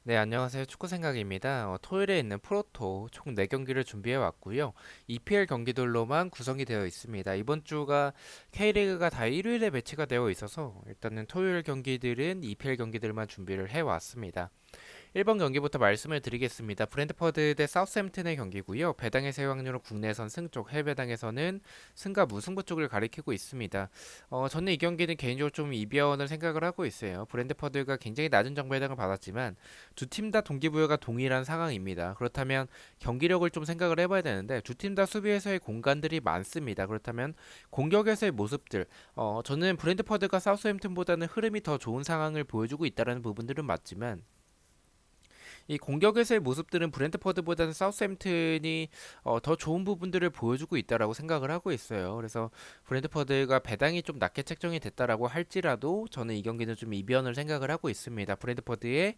네, 안녕하세요. 축구 생각입니다. 토요일에 있는 프로토 총 4경기를 준비해 왔고요. EPL 경기들로만 구성이 되어 있습니다. 이번 주가 K리그가 다 일요일에 매치가 되어 있어서 일단은 토요일 경기들은 EPL 경기들만 준비를 해 왔습니다. 1번 경기부터 말씀을 드리겠습니다. 브랜트퍼드 대 사우스햄튼의 경기고요. 배당의 세 확률은 국내선 승쪽, 해외배당에서는 승과 무승부 쪽을 가리키고 있습니다. 저는 이 경기는 개인적으로 좀 이변을 생각을 하고 있어요. 브랜트퍼드가 굉장히 낮은 정배당을 받았지만 두 팀 다 동기부여가 동일한 상황입니다. 그렇다면 경기력을 좀 생각을 해봐야 되는데 두 팀 다 수비에서의 공간들이 많습니다. 그렇다면 공격에서의 모습들, 저는 브랜트퍼드가 사우스햄튼보다는 흐름이 더 좋은 상황을 보여주고 있다는 부분들은 맞지만 이 공격에서의 모습들은 브랜트퍼드보다는 사우스햄튼이 더 좋은 부분들을 보여주고 있다라고 생각을 하고 있어요. 그래서 브랜트퍼드가 배당이 좀 낮게 책정이 됐다라고 할지라도 저는 이 경기는 좀 이변을 생각을 하고 있습니다. 브랜트퍼드의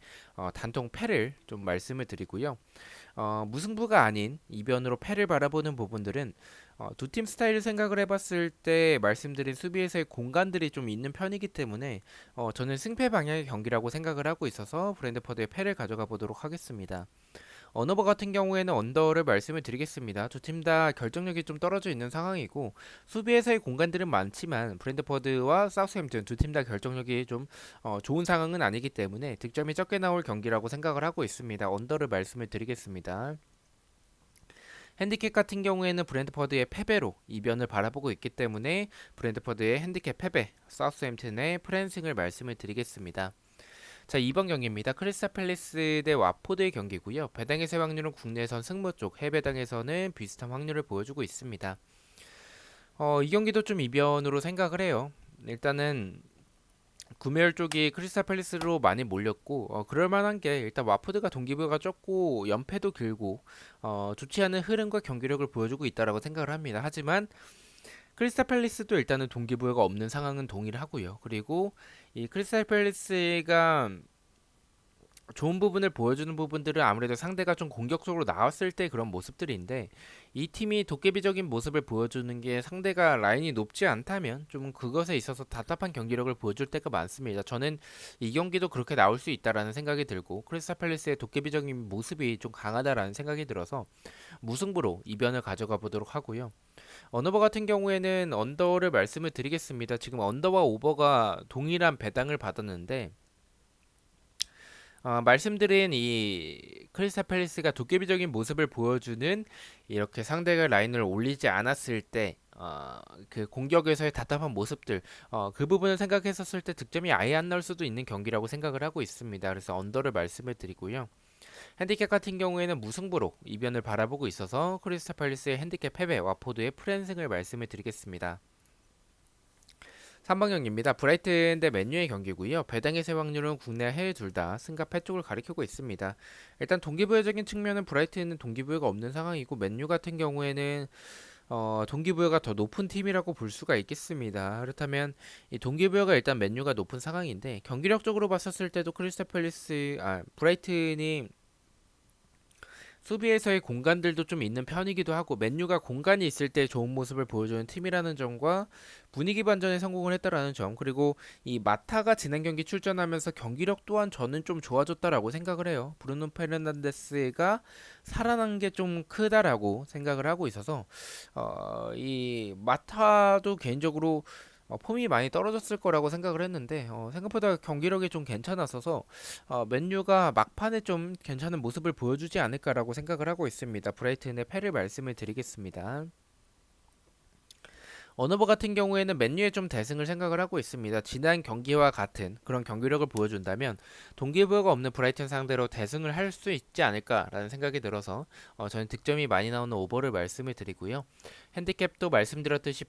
단통 패를 좀 말씀을 드리고요. 무승부가 아닌 이변으로 패를 바라보는 부분들은 두 팀 스타일을 생각을 해봤을 때 말씀드린 수비에서의 공간들이 좀 있는 편이기 때문에 저는 승패 방향의 경기라고 생각을 하고 있어서 브랜드퍼드의 패를 가져가 보도록 하겠습니다. 언어버 같은 경우에는 언더를 말씀을 드리겠습니다. 두 팀 다 결정력이 좀 떨어져 있는 상황이고 수비에서의 공간들은 많지만 브랜드퍼드와 사우스햄튼 두 팀 다 결정력이 좀 좋은 상황은 아니기 때문에 득점이 적게 나올 경기라고 생각을 하고 있습니다. 언더를 말씀을 드리겠습니다. 핸디캡 같은 경우에는 브랜드퍼드의 패배로 이변을 바라보고 있기 때문에 브랜드퍼드의 핸디캡 패배, 사우스햄튼의 프랜싱을 말씀을 드리겠습니다. 자, 2번 경기입니다. 크리스탈 팰리스 대 와포드의 경기고요. 배당의 세 확률은 국내선 승부 쪽, 해배당에서는 비슷한 확률을 보여주고 있습니다. 이 경기도 좀 이변으로 생각을 해요. 일단은 구매율 쪽이 크리스탈 팰리스로 많이 몰렸고 그럴 만한 게 일단 와포드가 동기부여가 적고 연패도 길고 좋지 않은 흐름과 경기력을 보여주고 있다라고 생각을 합니다. 하지만 크리스탈 팰리스도 일단은 동기부여가 없는 상황은 동일하고요. 그리고 이 크리스탈 팰리스가 좋은 부분을 보여주는 부분들은 아무래도 상대가 좀 공격적으로 나왔을 때 그런 모습들인데 이 팀이 도깨비적인 모습을 보여주는 게 상대가 라인이 높지 않다면 좀 그것에 있어서 답답한 경기력을 보여줄 때가 많습니다. 저는 이 경기도 그렇게 나올 수 있다라는 생각이 들고 크리스탈 팰리스의 도깨비적인 모습이 좀 강하다라는 생각이 들어서 무승부로 이변을 가져가 보도록 하고요. 언어버 같은 경우에는 언더를 말씀을 드리겠습니다. 지금 언더와 오버가 동일한 배당을 받았는데 말씀드린 이 크리스탈 팰리스가 도깨비적인 모습을 보여주는 이렇게 상대가 라인을 올리지 않았을 때 그 공격에서의 답답한 모습들 그 부분을 생각했었을 때 득점이 아예 안 나올 수도 있는 경기라고 생각을 하고 있습니다. 그래서 언더를 말씀을 드리고요. 핸디캡 같은 경우에는 무승부로 이변을 바라보고 있어서 크리스탈 팰리스의 핸디캡 패배, 와포드의 프랜승을 말씀을 드리겠습니다. 3번 경기입니다. 브라이튼 대 맨유의 경기고요. 배당의 세 확률은 국내 해외 둘 다 승과 패 쪽을 가리키고 있습니다. 일단 동기부여적인 측면은 브라이튼은 동기부여가 없는 상황이고 맨유 같은 경우에는 동기부여가 더 높은 팀이라고 볼 수가 있겠습니다. 그렇다면 이 동기부여가 일단 맨유가 높은 상황인데 경기력적으로 봤었을 때도 크리스탈 팰리스 브라이튼이 수비에서의 공간들도 좀 있는 편이기도 하고 맨유가 공간이 있을 때 좋은 모습을 보여주는 팀이라는 점과 분위기 반전에 성공을 했다라는 점 그리고 이 마타가 지난 경기 출전하면서 경기력 또한 저는 좀 좋아졌다라고 생각을 해요. 브루노 페르난데스가 살아난 게 좀 크다라고 생각을 하고 있어서 이 마타도 개인적으로 폼이 많이 떨어졌을 거라고 생각을 했는데 생각보다 경기력이 좀 괜찮았어서 맨유가 막판에 좀 괜찮은 모습을 보여주지 않을까라고 생각을 하고 있습니다. 브라이튼의 패를 말씀을 드리겠습니다. 언어버 같은 경우에는 맨유에 좀 대승을 생각을 하고 있습니다. 지난 경기와 같은 그런 경기력을 보여준다면 동기부여가 없는 브라이튼 상대로 대승을 할 수 있지 않을까라는 생각이 들어서 저는 득점이 많이 나오는 오버를 말씀을 드리고요. 핸디캡도 말씀드렸듯이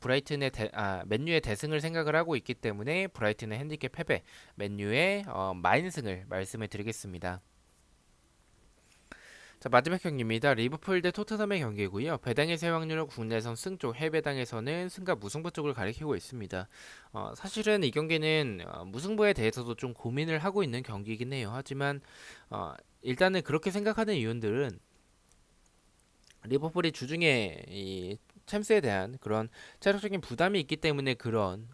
맨유의 대승을 생각을 하고 있기 때문에 브라이튼의 핸디캡 패배, 맨유의 마인승을 말씀을 드리겠습니다. 자, 마지막 경기입니다. 리버풀 대 토트넘의 경기고요. 배당의 세 확률은 국내선 승쪽, 해배당에서는 승과 무승부 쪽을 가리키고 있습니다. 사실은 이 경기는 무승부에 대해서도 좀 고민을 하고 있는 경기이긴 해요. 하지만 일단은 그렇게 생각하는 이유들은 리버풀이 주중에 이 챔스에 대한 그런 체력적인 부담이 있기 때문에 그런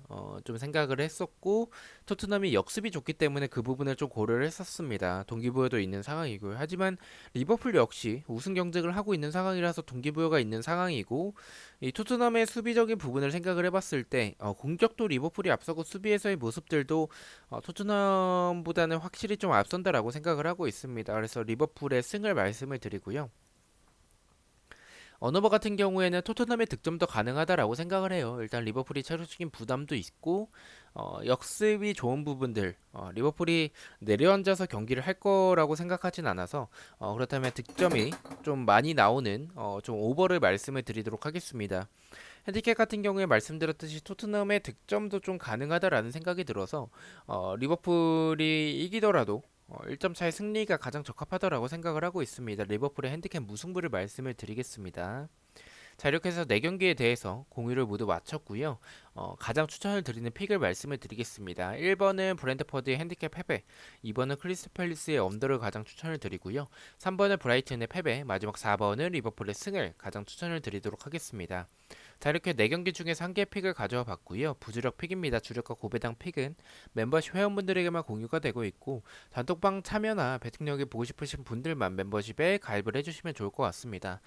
좀 생각을 했었고 토트넘이 역습이 좋기 때문에 그 부분을 좀 고려를 했었습니다. 동기부여도 있는 상황이고요. 하지만 리버풀 역시 우승 경쟁을 하고 있는 상황이라서 동기부여가 있는 상황이고 이 토트넘의 수비적인 부분을 생각을 해봤을 때 공격도 리버풀이 앞서고 수비에서의 모습들도 토트넘보다는 확실히 좀 앞선다라고 생각을 하고 있습니다. 그래서 리버풀의 승을 말씀을 드리고요. 언어버 같은 경우에는 토트넘의 득점도 가능하다라고 생각을 해요. 일단 리버풀이 체력적인 부담도 있고 역습이 좋은 부분들 리버풀이 내려앉아서 경기를 할 거라고 생각하진 않아서 그렇다면 득점이 좀 많이 나오는 좀 오버를 말씀을 드리도록 하겠습니다. 핸디캡 같은 경우에 말씀드렸듯이 토트넘의 득점도 좀 가능하다라는 생각이 들어서 리버풀이 이기더라도 1점 차의 승리가 가장 적합하다라고 생각을 하고 있습니다. 리버풀의 핸디캡 무승부를 말씀을 드리겠습니다. 자, 이렇게 해서 4경기에 대해서 공유를 모두 마쳤고요. 가장 추천을 드리는 픽을 말씀을 드리겠습니다. 1번은 브랜트퍼드의 핸디캡 패배, 2번은 크리스탈 팰리스의 언더를 가장 추천을 드리고요. 3번은 브라이튼의 패배, 마지막 4번은 리버풀의 승을 가장 추천을 드리도록 하겠습니다. 자, 이렇게 4경기 중에서 1개 픽을 가져와 봤고요. 부주력 픽입니다. 주력과 고배당 픽은 멤버십 회원분들에게만 공유가 되고 있고 단톡방 참여나 배팅력이 보고 싶으신 분들만 멤버십에 가입을 해주시면 좋을 것 같습니다.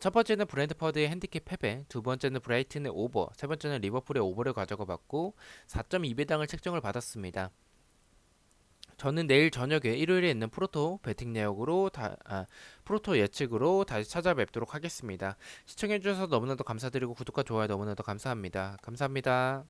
첫 번째는 브랜트퍼드의 핸디캡 패배, 두 번째는 브라이튼의 오버, 세 번째는 리버풀의 오버를 가져가 봤고 4.2배당을 책정을 받았습니다. 저는 내일 저녁에 일요일에 있는 프로토 배팅 내역으로 프로토 예측으로 다시 찾아뵙도록 하겠습니다. 시청해주셔서 너무나도 감사드리고 구독과 좋아요 너무나도 감사합니다. 감사합니다.